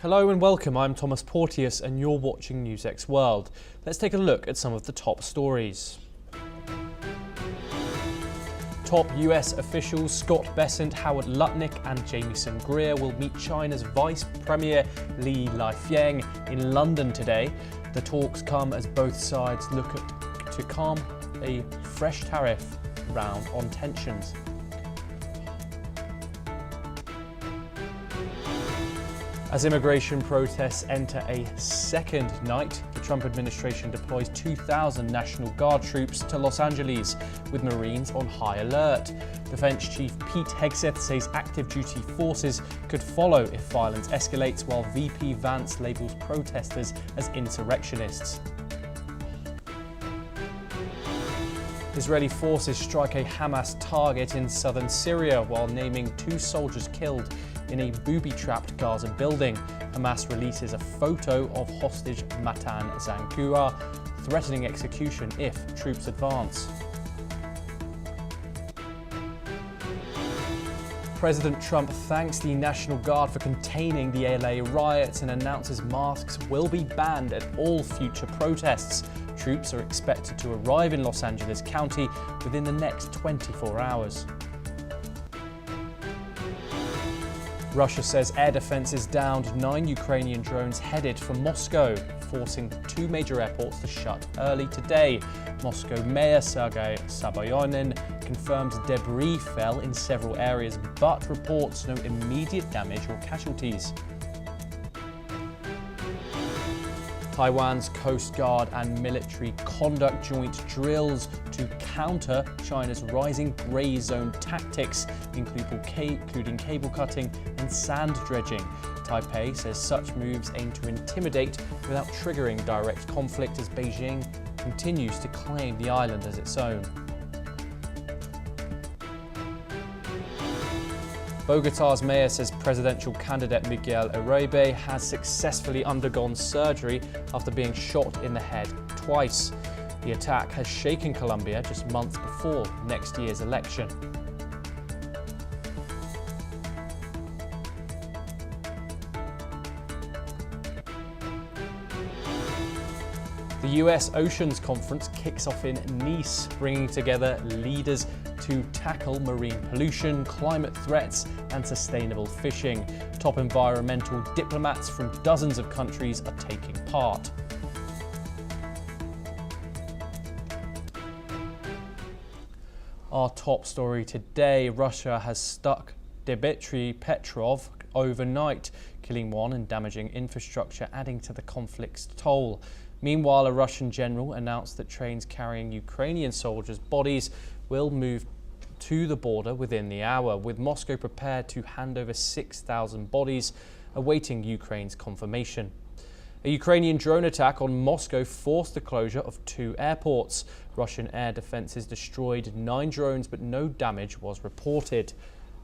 Hello and welcome, I'm Thomas Porteous and you're watching NewsX World. Let's take a look at some of the top stories. Top US officials Scott Bessent, Howard Lutnick and Jamieson Greer will meet China's Vice Premier Li Lifiang in London today. The talks come as both sides look to calm a fresh tariff round on tensions. As immigration protests enter a second night, the Trump administration deploys 2,000 National Guard troops to Los Angeles, with Marines on high alert. Defense Chief Pete Hegseth says active duty forces could follow if violence escalates, while VP Vance labels protesters as insurrectionists. Israeli forces strike a Hamas target in southern Syria while naming 2 soldiers killed in a booby-trapped Gaza building. Hamas releases a photo of hostage Matan Zangauker, threatening execution if troops advance. President Trump thanks the National Guard for containing the LA riots and announces masks will be banned at all future protests. Troops are expected to arrive in Los Angeles County within the next 24 hours. Russia says air defenses downed 9 Ukrainian drones headed for Moscow, forcing 2 major airports to shut early today. Moscow Mayor Sergei Sobyanin confirms debris fell in several areas, but reports no immediate damage or casualties. Taiwan's Coast Guard and military conduct joint drills to counter China's rising grey zone tactics, including cable cutting and sand dredging. Taipei says such moves aim to intimidate without triggering direct conflict, as Beijing continues to claim the island as its own. Bogota's mayor says presidential candidate Miguel Uribe has successfully undergone surgery after being shot in the head twice. The attack has shaken Colombia just months before next year's election. The US Oceans Conference kicks off in Nice, bringing together leaders to tackle marine pollution, climate threats and sustainable fishing. Top environmental diplomats from dozens of countries are taking part. Our top story today: Russia has stuck Dmitry Petrov overnight, killing 1 and damaging infrastructure, adding to the conflict's toll. Meanwhile, a Russian general announced that trains carrying Ukrainian soldiers' bodies will move to the border within the hour, with Moscow prepared to hand over 6,000 bodies, awaiting Ukraine's confirmation. A Ukrainian drone attack on Moscow forced the closure of 2 airports. Russian air defenses destroyed 9 drones, but no damage was reported.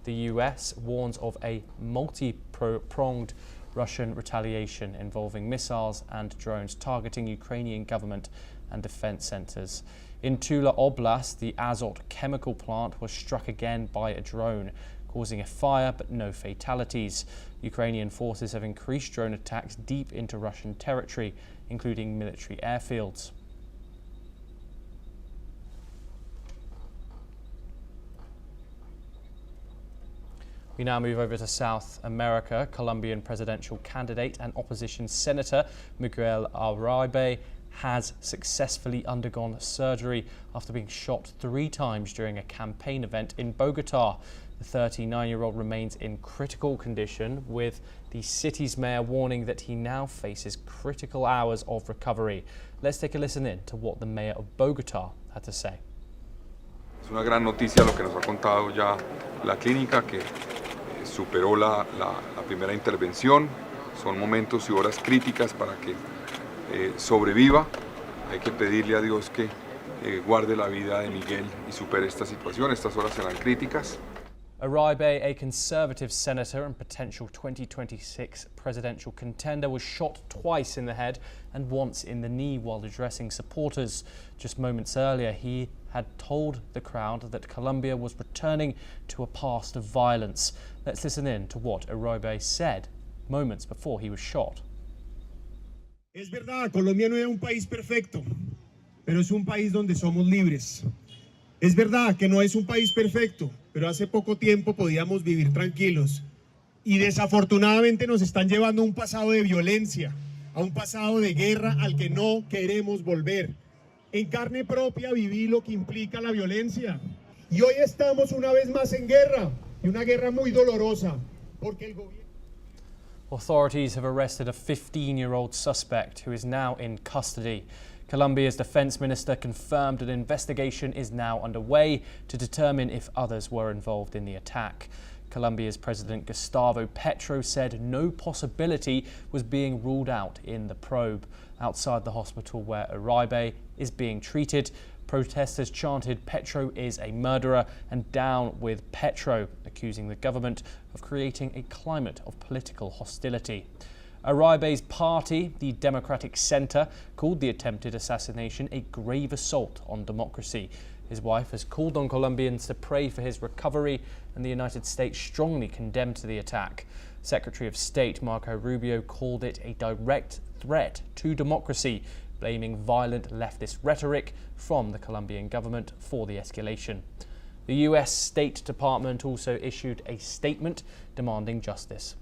The US warns of a multi-pronged Russian retaliation involving missiles and drones targeting Ukrainian government and defense centers. In Tula Oblast, the Azot chemical plant was struck again by a drone, causing a fire but no fatalities. Ukrainian forces have increased drone attacks deep into Russian territory, including military airfields. We now move over to South America. Colombian presidential candidate and opposition senator Miguel Uribe has successfully undergone surgery after being shot 3 times during a campaign event in Bogota. The 39-year-old remains in critical condition, with the city's mayor warning that he now faces critical hours of recovery. Let's take a listen in to what the mayor of Bogota had to say. Es una gran noticia lo que nos ha contado ya la clínica, que superó la primera intervención. Son momentos y horas críticas para que sobreviva. Hay que pedirle a Dios que guarde la vida de Miguel y supere esta situación. Estas horas serán críticas. Uribe, a conservative senator and potential 2026 presidential contender, was shot twice in the head and once in the knee while addressing supporters. Just moments earlier, he had told the crowd that Colombia was returning to a past of violence. Let's listen in to what Uribe said moments before he was shot. Es verdad, Colombia no es un país perfecto, pero es un país donde somos libres. Es verdad que no es un país perfecto, pero hace poco tiempo podíamos vivir tranquilos. Y desafortunadamente nos están llevando a un pasado de violencia, a un pasado de guerra al que no queremos volver. En carne propia viví lo que implica la violencia. Y hoy estamos una vez más en guerra, y una guerra muy dolorosa, porque el gobierno... Authorities have arrested a 15-year-old suspect who is now in custody. Colombia's defense minister confirmed an investigation is now underway to determine if others were involved in the attack. Colombia's President Gustavo Petro said no possibility was being ruled out in the probe. Outside the hospital where Uribe is being treated, protesters chanted "Petro is a murderer" and "Down with Petro," accusing the government of creating a climate of political hostility. Uribe's party, the Democratic Center, called the attempted assassination a grave assault on democracy. His wife has called on Colombians to pray for his recovery, and the United States strongly condemned the attack. Secretary of State Marco Rubio called it a direct threat to democracy, blaming violent leftist rhetoric from the Colombian government for the escalation. The US State Department also issued a statement demanding justice.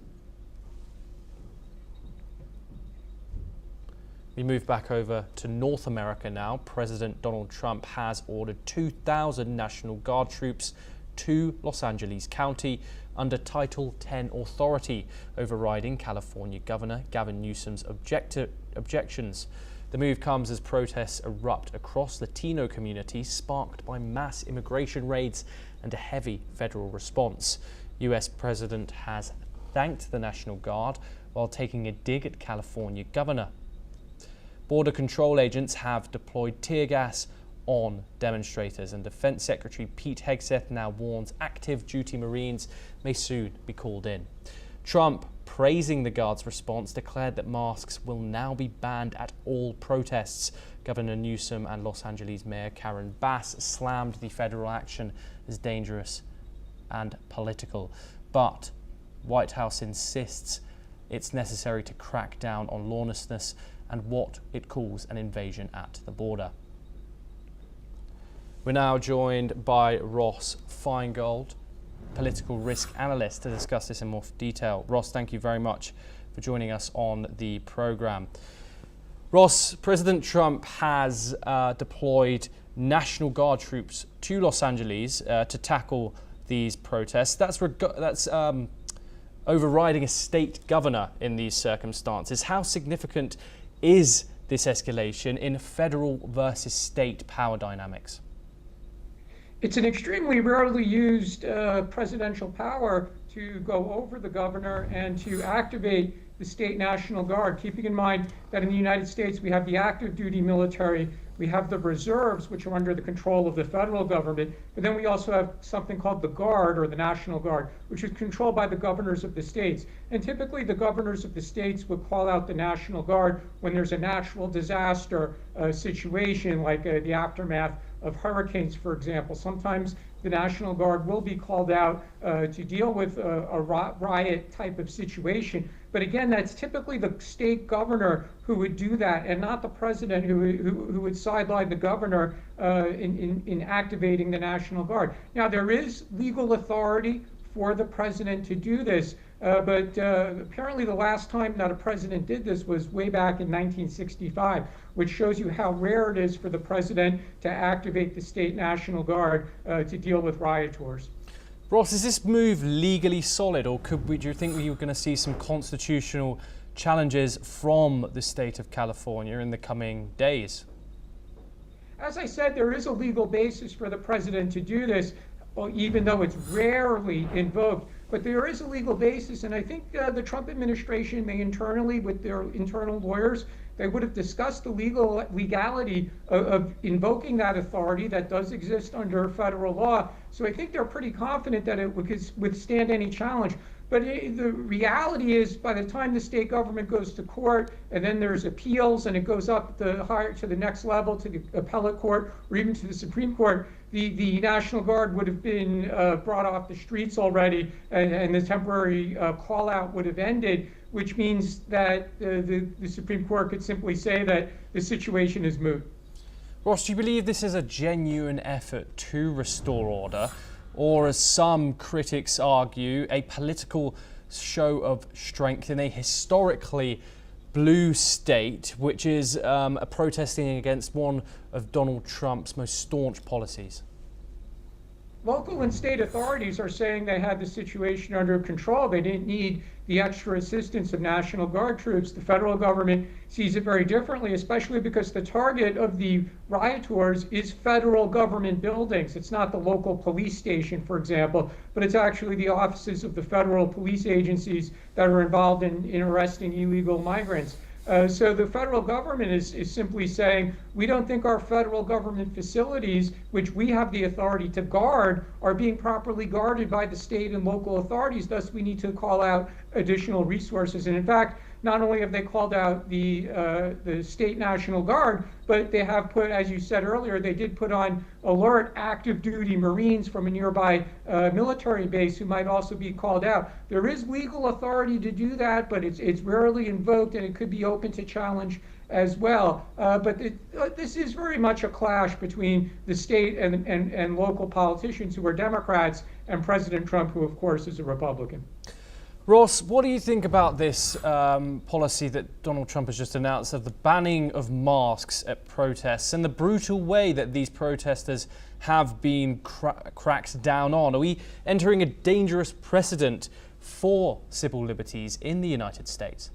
We move back over to North America now. President Donald Trump has ordered 2,000 National Guard troops to Los Angeles County under Title X authority, overriding California Governor Gavin Newsom's objections. The move comes as protests erupt across Latino communities, sparked by mass immigration raids and a heavy federal response. US President has thanked the National Guard while taking a dig at California Governor. Border control agents have deployed tear gas on demonstrators, and Defense Secretary Pete Hegseth now warns active duty Marines may soon be called in. Trump, praising the Guard's response, declared that masks will now be banned at all protests. Governor Newsom and Los Angeles Mayor Karen Bass slammed the federal action as dangerous and political. But White House insists it's necessary to crack down on lawlessness and what it calls an invasion at the border. We're now joined by Ross Fineold, political risk analyst, to discuss this in more detail. Ross, thank you very much for joining us on the programme. Ross, President Trump has deployed National Guard troops to Los Angeles to tackle these protests. That's overriding a state governor in these circumstances. How significant is this escalation in federal versus state power dynamics? It's an extremely rarely used presidential power to go over the governor and to activate the state National Guard, keeping in mind that in the United States we have the active duty military, we have the reserves, which are under the control of the federal government, but then we also have something called the Guard, or the National Guard, which is controlled by the governors of the states. And typically the governors of the states would call out the National Guard when there's a natural disaster situation, like the aftermath of hurricanes, for example. Sometimes the National Guard will be called out to deal with a riot type of situation. But again, that's typically the state governor who would do that, and not the president who would sideline the governor in activating the National Guard. Now, there is legal authority for the president to do this, but apparently the last time that a president did this was way back in 1965, which shows you how rare it is for the president to activate the state National Guard to deal with rioters. Ross, is this move legally solid, or do you think we were going to see some constitutional challenges from the state of California in the coming days? As I said, there is a legal basis for the president to do this, even though it's rarely invoked. but there is a legal basis, and I think the Trump administration may internally, with their internal lawyers, they would have discussed the legality of invoking that authority that does exist under federal law. So I think they're pretty confident that it would withstand any challenge. But the reality is, by the time the state government goes to court, and then there's appeals, and it goes up to the next level, to the appellate court, or even to the Supreme Court, the National Guard would have been brought off the streets already, and the temporary call-out would have ended, which means that the Supreme Court could simply say that the situation is moot. Ross, do you believe this is a genuine effort to restore order, or, as some critics argue, a political show of strength in a historically blue state, which is protesting against one of Donald Trump's most staunch policies? Local and state authorities are saying they had the situation under control. They didn't need the extra assistance of National Guard troops. The federal government sees it very differently, especially because the target of the rioters is federal government buildings. It's not the local police station, for example, but it's actually the offices of the federal police agencies that are involved in arresting illegal migrants. So the federal government is simply saying, we don't think our federal government facilities, which we have the authority to guard, are being properly guarded by the state and local authorities. Thus, we need to call out additional resources. And in fact, not only have they called out the state National Guard, but they have put, as you said earlier, they did put on alert active duty Marines from a nearby military base who might also be called out. There is legal authority to do that, but it's rarely invoked, and it could be open to challenge as well. But this is very much a clash between the state and local politicians who are Democrats and President Trump, who of course is a Republican. Ross, what do you think about this policy that Donald Trump has just announced of the banning of masks at protests and the brutal way that these protesters have been cracked down on? Are we entering a dangerous precedent for civil liberties in the United States?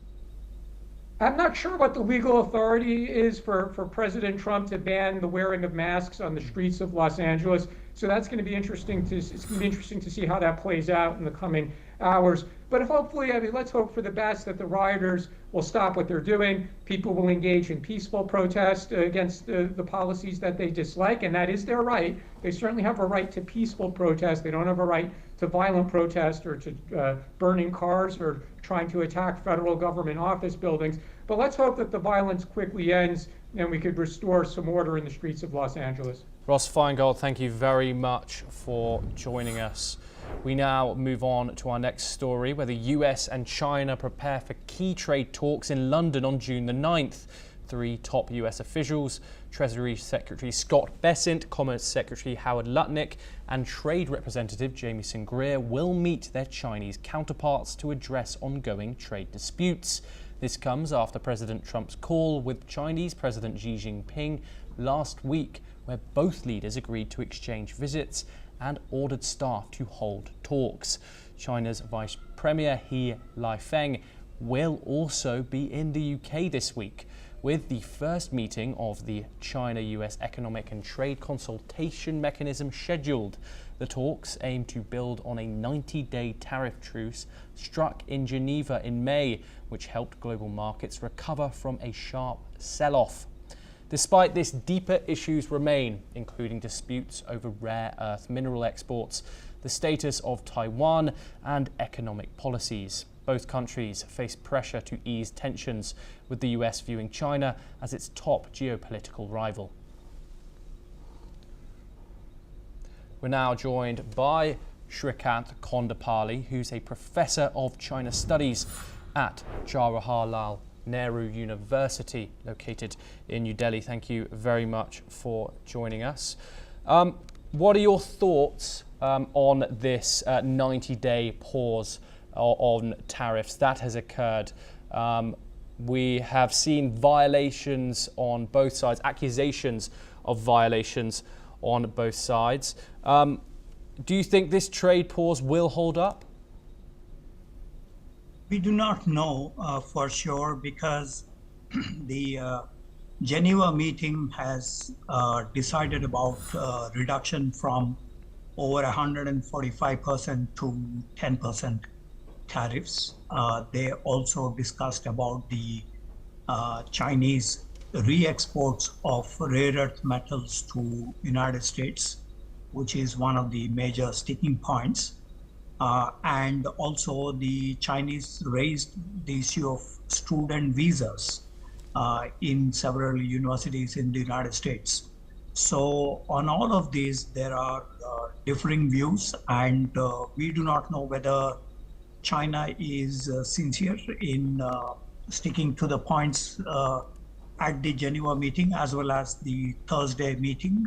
I'm not sure what the legal authority is for President Trump to ban the wearing of masks on the streets of Los Angeles. So that's going to be interesting to see how that plays out in the coming hours. But hopefully, I mean, let's hope for the best, that the rioters will stop what they're doing. People will engage in peaceful protest against the policies that they dislike, and that is their right. They certainly have a right to peaceful protest. They don't have a right to violent protest or to burning cars or trying to attack federal government office buildings. But let's hope that the violence quickly ends and we could restore some order in the streets of Los Angeles. Ross Fineold, thank you very much for joining us. We now move on to our next story, where the US and China prepare for key trade talks in London on June the 9th. 3 top US officials, Treasury Secretary Scott Bessent, Commerce Secretary Howard Lutnick, and Trade Representative Jamieson Greer will meet their Chinese counterparts to address ongoing trade disputes. This comes after President Trump's call with Chinese President Xi Jinping last week, where both leaders agreed to exchange visits and ordered staff to hold talks. China's Vice Premier He Lifeng will also be in the UK this week, with the first meeting of the China-US Economic and Trade Consultation Mechanism scheduled. The talks aim to build on a 90-day tariff truce struck in Geneva in May, which helped global markets recover from a sharp sell-off. Despite this, deeper issues remain, including disputes over rare earth mineral exports, the status of Taiwan, and economic policies. Both countries face pressure to ease tensions, with the US viewing China as its top geopolitical rival. We're now joined by Shriant Kondali, who's a professor of China studies at Jawaharlal Nehru University, located in New Delhi. Thank you very much for joining us. What are your thoughts on this 90-day pause on tariffs that has occurred? We have seen violations on both sides, accusations of violations on both sides. Do you think this trade pause will hold up? We do not know for sure, because the Geneva meeting has decided about reduction from over 145% to 10% tariffs. They also discussed about the Chinese re-exports of rare earth metals to United States, which is one of the major sticking points. And also the Chinese raised the issue of student visas in several universities in the United States. So on all of these, there are differing views, and we do not know whether China is sincere in sticking to the points at the Geneva meeting, as well as the Thursday meeting,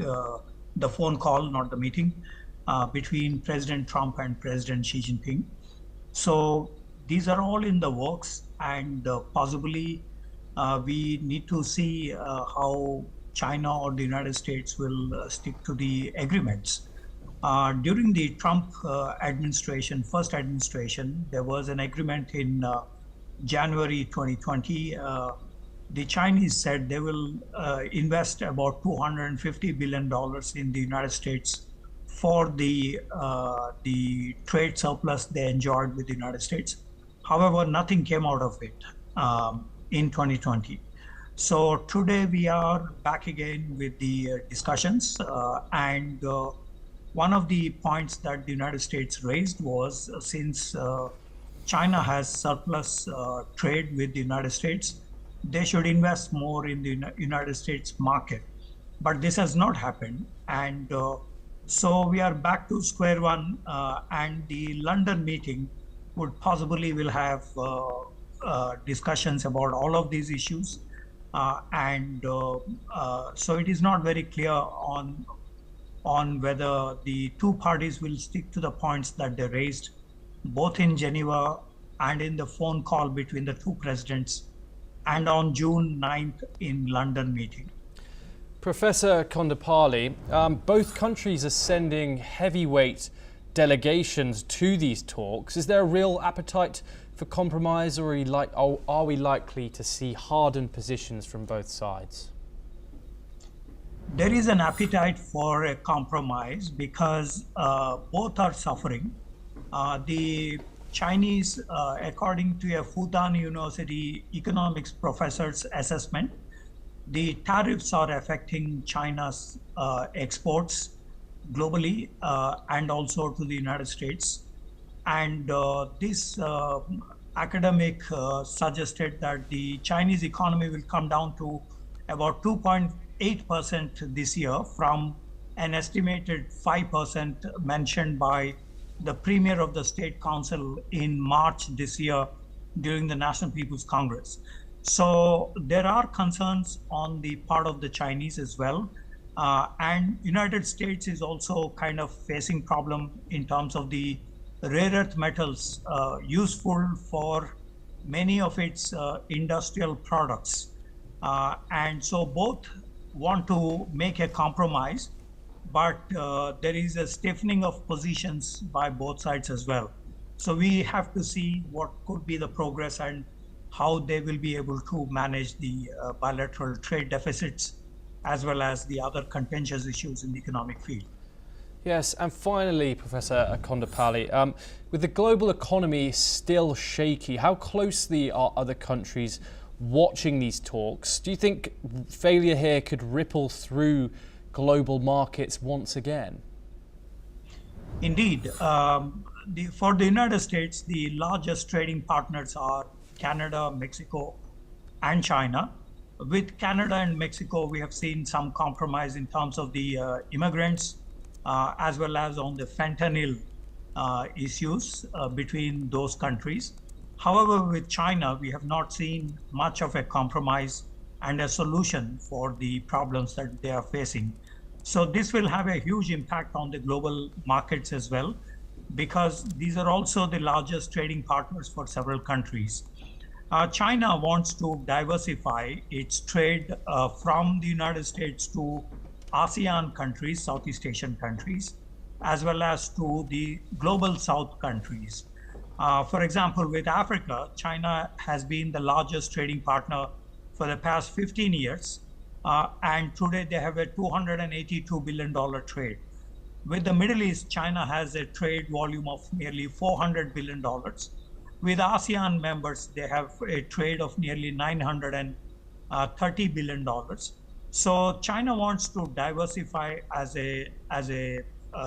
the phone call, not the meeting, between President Trump and President Xi Jinping. So these are all in the works, and possibly we need to see how China or the United States will stick to the agreements. During the Trump administration, first administration, there was an agreement in January 2020. The Chinese said they will invest about $250 billion in the United States for the trade surplus they enjoyed with the United States. However, nothing came out of it in 2020. So today we are back again with the discussions, and one of the points that the United States raised was since China has surplus trade with the United States, they should invest more in the United States market. But this has not happened, and so we are back to square one, and the London meeting would possibly will have discussions about all of these issues. So it is not very clear on whether the two parties will stick to the points that they raised, both in Geneva and in the phone call between the two presidents, and on June 9th in London meeting. Professor Kondali, both countries are sending heavyweight delegations to these talks. Is there a real appetite for compromise, or are we likely to see hardened positions from both sides? There is an appetite for a compromise because both are suffering. The Chinese, according to a Fudan University economics professor's assessment, the tariffs are affecting China's exports globally and also to the United States. And this academic suggested that the Chinese economy will come down to about 2.8% this year from an estimated 5% mentioned by the Premier of the State Council in March this year during the National People's Congress. So there are concerns on the part of the Chinese as well. And United States is also kind of facing problem in terms of the rare earth metals useful for many of its industrial products. And so both want to make a compromise, but there is a stiffening of positions by both sides as well. So we have to see what could be the progress and how they will be able to manage the bilateral trade deficits as well as the other contentious issues in the economic field. Yes, and finally, Professor Kondali, with the global economy still shaky, how closely are other countries watching these talks? Do you think failure here could ripple through global markets once again? Indeed. For the United States, the largest trading partners are Canada, Mexico, and China. With Canada and Mexico, we have seen some compromise in terms of the immigrants, as well as on the fentanyl issues between those countries. However, with China, we have not seen much of a compromise and a solution for the problems that they are facing. So this will have a huge impact on the global markets as well, because these are also the largest trading partners for several countries. China wants to diversify its trade from the United States to ASEAN countries, Southeast Asian countries, as well as to the global South countries. For example, with Africa, China has been the largest trading partner for the past 15 years, and today they have a $282 billion trade. With the Middle East, China has a trade volume of nearly $400 billion. With ASEAN members, they have a trade of nearly $930 billion. So China wants to diversify as a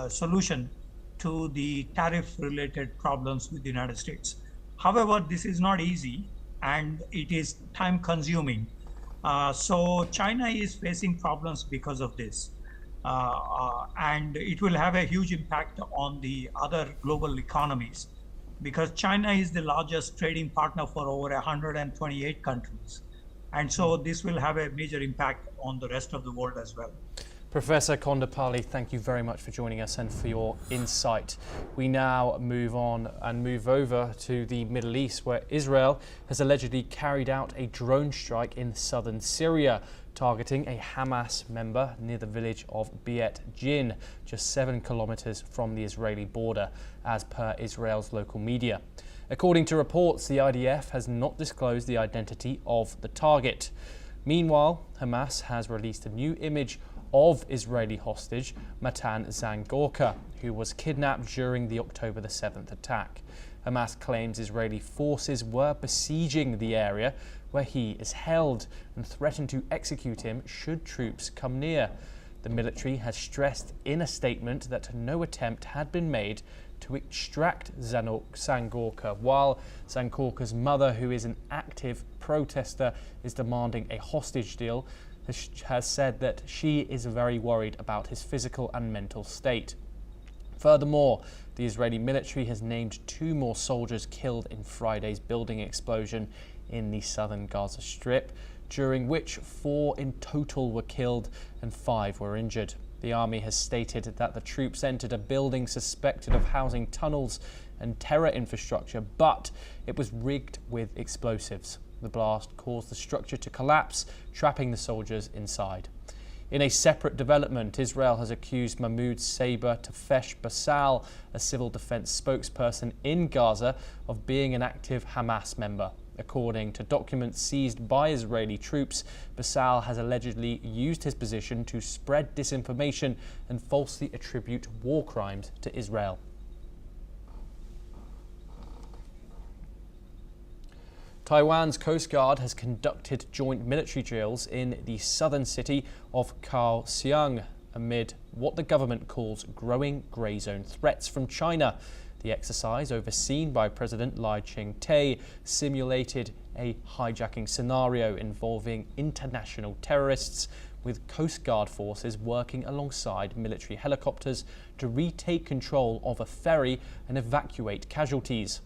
solution to the tariff-related problems with the United States. However, this is not easy and it is time-consuming. So China is facing problems because of this. And it will have a huge impact on the other global economies because China is the largest trading partner for over 128 countries. And so this will have a major impact on the rest of the world as well. Professor Kondali, thank you very much for joining us and for your insight. We now move on and move over to the Middle East, where Israel has allegedly carried out a drone strike in southern Syria, targeting a Hamas member near the village of Beit Jinn, just 7 kilometers from the Israeli border, as per Israel's local media. According to reports, the IDF has not disclosed the identity of the target. Meanwhile, Hamas has released a new image of Israeli hostage Matan Zangauker, who was kidnapped during the October the 7th attack. Hamas claims Israeli forces were besieging the area where he is held and threatened to execute him should troops come near. The military has stressed in a statement that no attempt had been made to extract Zangauker, while Zangauker's mother, who is an active protester, is demanding a hostage deal, has said that she is very worried about his physical and mental state. Furthermore, the Israeli military has named 2 more soldiers killed in Friday's building explosion in the southern Gaza Strip, during which 4 in total were killed and 5 were injured. The army has stated that the troops entered a building suspected of housing tunnels and terror infrastructure, but it was rigged with explosives. The blast caused the structure to collapse, trapping the soldiers inside. In a separate development, Israel has accused Mahmoud Saber Tafesh Basal, a civil defense spokesperson in Gaza, of being an active Hamas member. According to documents seized by Israeli troops, Basal has allegedly used his position to spread disinformation and falsely attribute war crimes to Israel. Taiwan's Coast Guard has conducted joint military drills in the southern city of Kaohsiung amid what the government calls growing grey zone threats from China. The exercise, overseen by President Lai Ching-te, simulated a hijacking scenario involving international terrorists, with Coast Guard forces working alongside military helicopters to retake control of a ferry and evacuate casualties.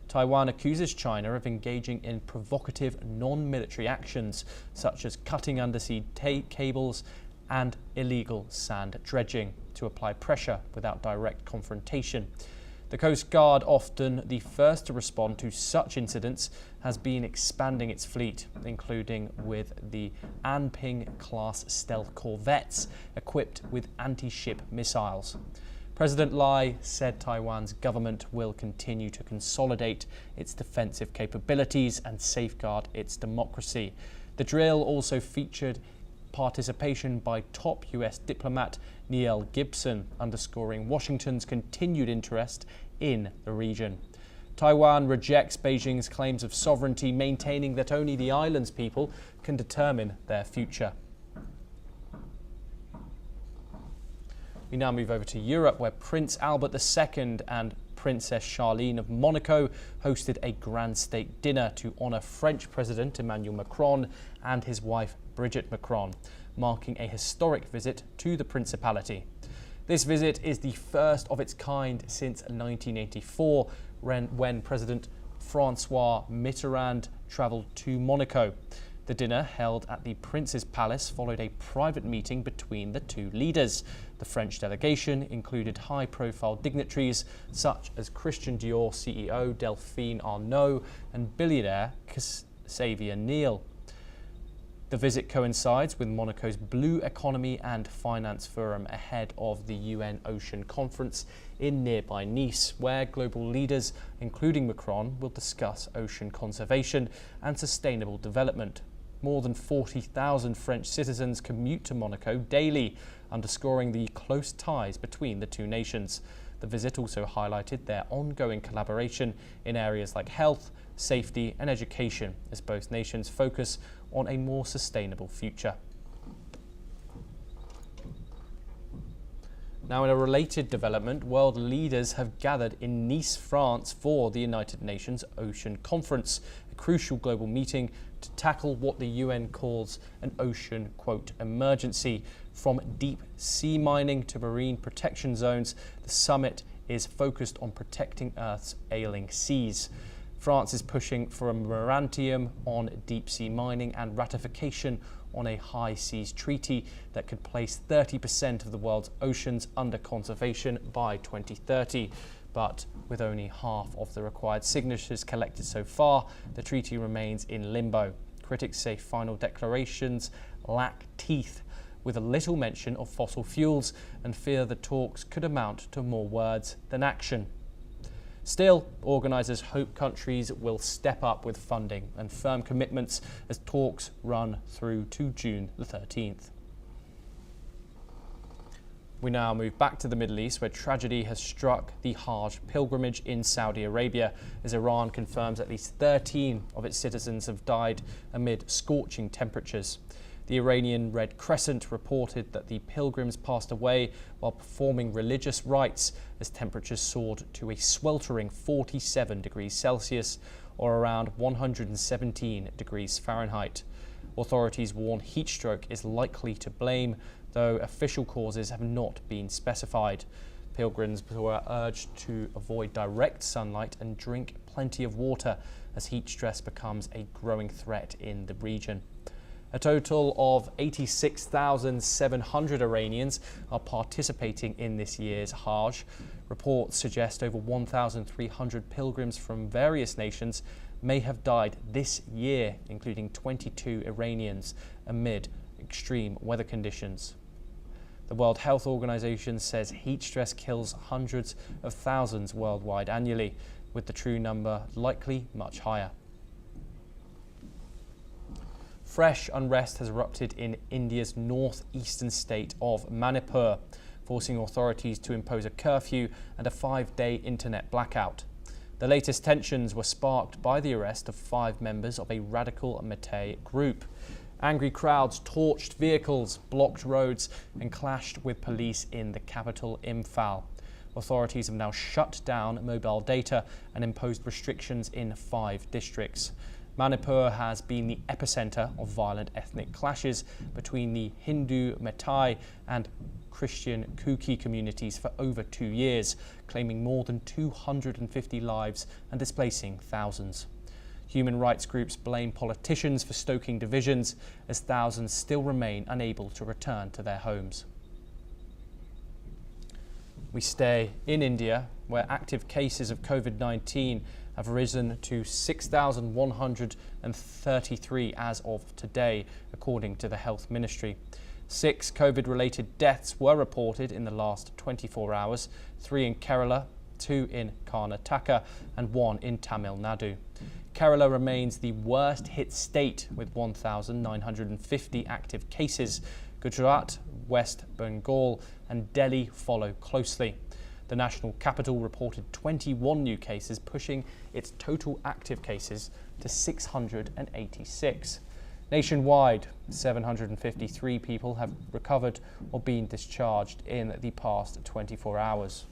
Taiwan accuses China of engaging in provocative non-military actions, such as cutting undersea cables and illegal sand dredging, to apply pressure without direct confrontation. The Coast Guard, often the first to respond to such incidents, has been expanding its fleet, including with the Anping-class stealth corvettes equipped with anti-ship missiles. President Lai said Taiwan's government will continue to consolidate its defensive capabilities and safeguard its democracy. The drill also featured participation by top US diplomat Neil Gibson, underscoring Washington's continued interest in the region. Taiwan rejects Beijing's claims of sovereignty, maintaining that only the island's people can determine their future. We now move over to Europe, where Prince Albert II and Princess Charlene of Monaco hosted a grand state dinner to honour French President Emmanuel Macron and his wife Brigitte Macron, marking a historic visit to the Principality. This visit is the first of its kind since 1984, when President Francois Mitterrand travelled to Monaco. The dinner, held at the Prince's Palace, followed a private meeting between the two leaders. The French delegation included high-profile dignitaries such as Christian Dior CEO Delphine Arnault and billionaire Xavier Niel. The visit coincides with Monaco's Blue Economy and Finance Forum ahead of the UN Ocean Conference in nearby Nice, where global leaders, including Macron, will discuss ocean conservation and sustainable development. More than 40,000 French citizens commute to Monaco daily, underscoring the close ties between the two nations. The visit also highlighted their ongoing collaboration in areas like health, safety and education, as both nations focus on a more sustainable future. Now, in a related development, world leaders have gathered in Nice, France for the United Nations Ocean Conference, a crucial global meeting to tackle what the UN calls an ocean, quote, emergency. From deep sea mining to marine protection zones, the summit is focused on protecting Earth's ailing seas. France is pushing for a moratorium on deep sea mining and ratification on a high seas treaty that could place 30% of the world's oceans under conservation by 2030. But with only half of the required signatures collected so far, the treaty remains in limbo. Critics say final declarations lack teeth, with a little mention of fossil fuels, and fear the talks could amount to more words than action. Still, organisers hope countries will step up with funding and firm commitments as talks run through to June the 13th. We now move back to the Middle East, where tragedy has struck the Hajj pilgrimage in Saudi Arabia, as Iran confirms at least 13 of its citizens have died amid scorching temperatures. The Iranian Red Crescent reported that the pilgrims passed away while performing religious rites as temperatures soared to a sweltering 47 degrees Celsius, or around 117 degrees Fahrenheit. Authorities warn heat stroke is likely to blame, though official causes have not been specified. Pilgrims were urged to avoid direct sunlight and drink plenty of water, as heat stress becomes a growing threat in the region. A total of 86,700 Iranians are participating in this year's Hajj. Reports suggest over 1,300 pilgrims from various nations may have died this year, including 22 Iranians, amid extreme weather conditions. The World Health Organization says heat stress kills hundreds of thousands worldwide annually, with the true number likely much higher. Fresh unrest has erupted in India's northeastern state of Manipur, forcing authorities to impose a curfew and a 5-day internet blackout. The latest tensions were sparked by the arrest of 5 members of a radical Meitei group. Angry crowds torched vehicles, blocked roads and clashed with police in the capital, Imphal. Authorities have now shut down mobile data and imposed restrictions in 5 districts. Manipur has been the epicenter of violent ethnic clashes between the Hindu Meitei and Christian Kuki communities for over 2 years, claiming more than 250 lives and displacing thousands. Human rights groups blame politicians for stoking divisions, as thousands still remain unable to return to their homes. We stay in India, where active cases of COVID-19 have risen to 6,133 as of today, according to the Health Ministry. 6 COVID-related deaths were reported in the last 24 hours, 3 in Kerala, 2 in Karnataka and 1 in Tamil Nadu. Kerala remains the worst hit state with 1,950 active cases. Gujarat, West Bengal and Delhi follow closely. The national capital reported 21 new cases, pushing its total active cases to 686. Nationwide, 753 people have recovered or been discharged in the past 24 hours.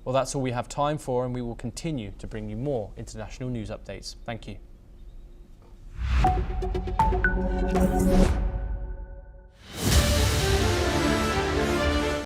Well, that's all we have time for, and we will continue to bring you more international news updates. Thank you.